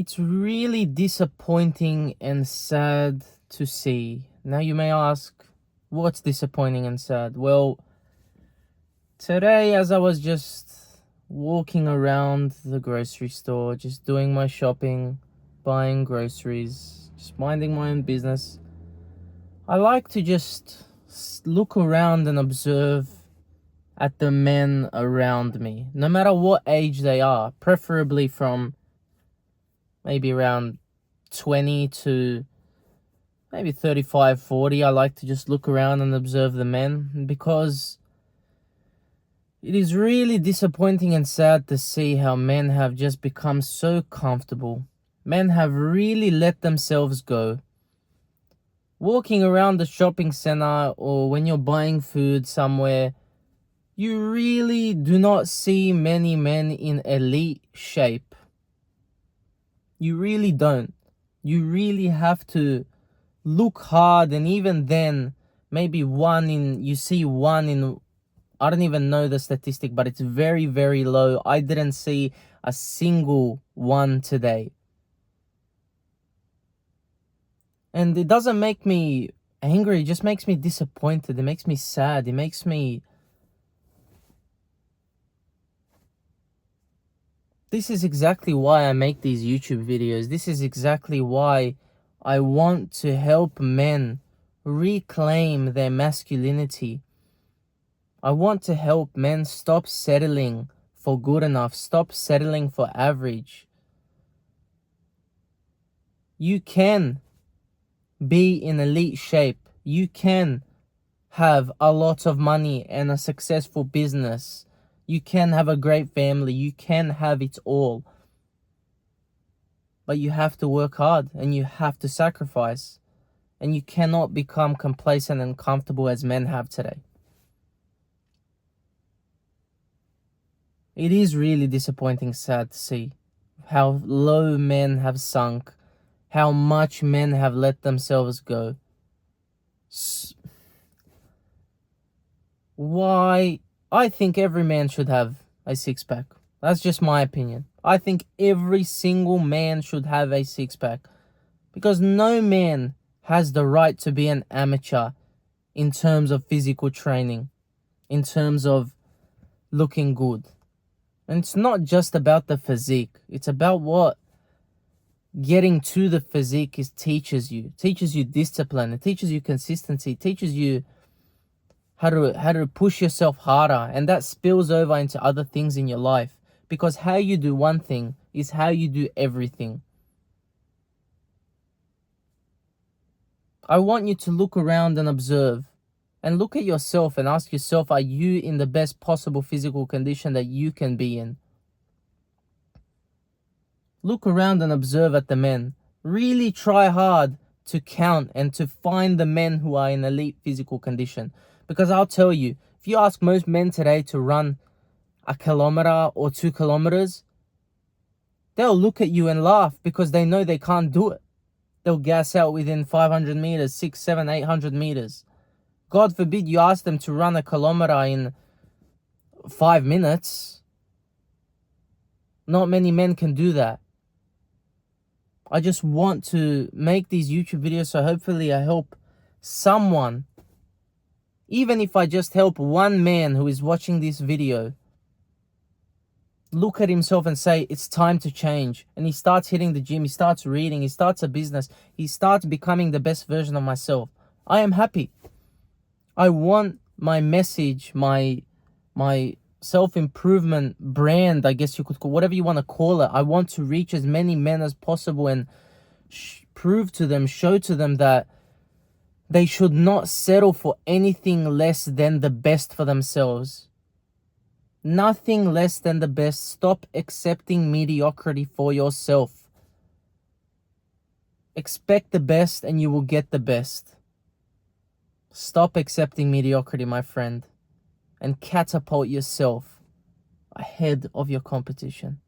It's really disappointing and sad to see. Now you may ask, what's disappointing and sad? Well, today as I was just walking around the grocery store, just doing my shopping, buying groceries, just minding my own business, I like to just look around and observe at the men around me, no matter what age they are, preferably from maybe around 20 to maybe 35, 40. I like to just look around and observe the men, because it is really disappointing and sad to see how men have just become so comfortable. Men have really let themselves go. Walking around the shopping center or when you're buying food somewhere, you really do not see many men in elite shape. You really don't. You really have to look hard, and even then, maybe you see one in, I don't even know the statistic, but it's very, very low. I didn't see a single one today. And it doesn't make me angry, it just makes me disappointed. It makes me sad. It makes me... This is exactly why I make these YouTube videos. This is exactly why I want to help men reclaim their masculinity. I want to help men stop settling for good enough, stop settling for average. You can be in elite shape. You can have a lot of money and a successful business. You can have a great family. You can have it all. But you have to work hard and you have to sacrifice. And you cannot become complacent and comfortable as men have today. It is really disappointing, sad to see how low men have sunk, how much men have let themselves go. Why? I think every man should have a six-pack. That's just my opinion. I think every single man should have a six-pack, because no man has the right to be an amateur in terms of physical training, in terms of looking good. And it's not just about the physique. It's about what getting to the physique teaches you. It teaches you discipline. It teaches you consistency. It teaches you how to push yourself harder. And that spills over into other things in your life. Because how you do one thing is how you do everything. I want you to look around and observe. And look at yourself and ask yourself, are you in the best possible physical condition that you can be in? Look around and observe at the men. Really try hard to count and to find the men who are in elite physical condition. Because I'll tell you, if you ask most men today to run a kilometer or 2 kilometers, they'll look at you and laugh because they know they can't do it. They'll gas out within 500 meters, 6, 7, 800 meters. God forbid you ask them to run a kilometer in 5 minutes. Not many men can do that. I just want to make these YouTube videos so hopefully I help someone. Even if I just help one man who is watching this video look at himself and say, it's time to change. And he starts hitting the gym, he starts reading, he starts a business, he starts becoming the best version of myself. I am happy. I want my message, my self-improvement brand, I guess you could call, whatever you want to call it. I want to reach as many men as possible and prove to them, show to them that they should not settle for anything less than the best for themselves. Nothing less than the best. Stop accepting mediocrity for yourself. Expect the best and you will get the best. Stop accepting mediocrity, my friend, and catapult yourself ahead of your competition.